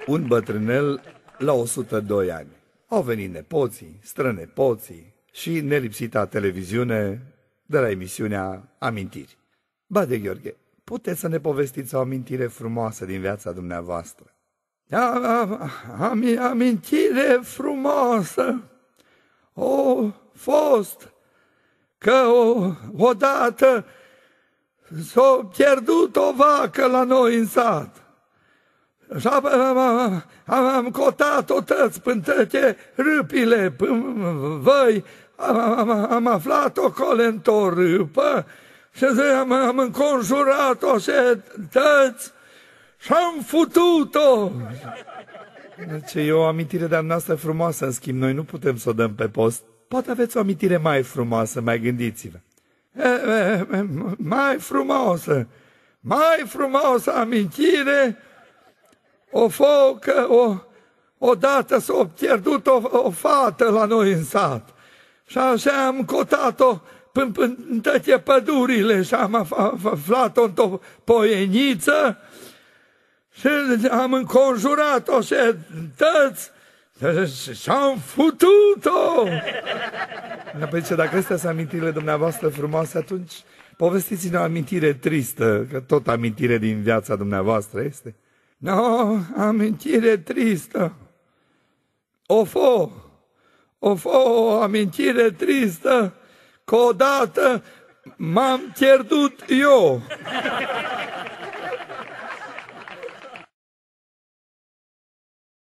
Un bătrânel la 102 ani. Au venit nepoții, strănepoții și nelipsita televiziune de la emisiunea Amintiri. Bade Gheorghe, puteți să ne povestiți o amintire frumoasă din viața dumneavoastră? Amintire frumoasă o fost că odată s-a pierdut o vacă la noi în sat. Și am cotat-o tăți până toate râpile, până văi, am aflat-o cole într-o râpă și am înconjurat-o și tăți și am futut-o. Deci e o amintire de-a noastră frumoasă, în schimb, noi nu putem să o dăm pe post. Poate aveți o amintire mai frumoasă, mai gândiți-vă. Mai frumoasă amintire o fost că odată s-a pierdut o fată la noi în sat. Și așa am cotat-o până toate pădurile și am aflat-o într-o poieniță și am înconjurat-o și tăți și am futut-o. Păi ce, dacă astea sunt amintirile dumneavoastră frumoase, atunci povestiți-ne o amintire tristă, că tot amintire din viața dumneavoastră este. Amintire tristă. O amintire tristă că odată m-am pierdut eu.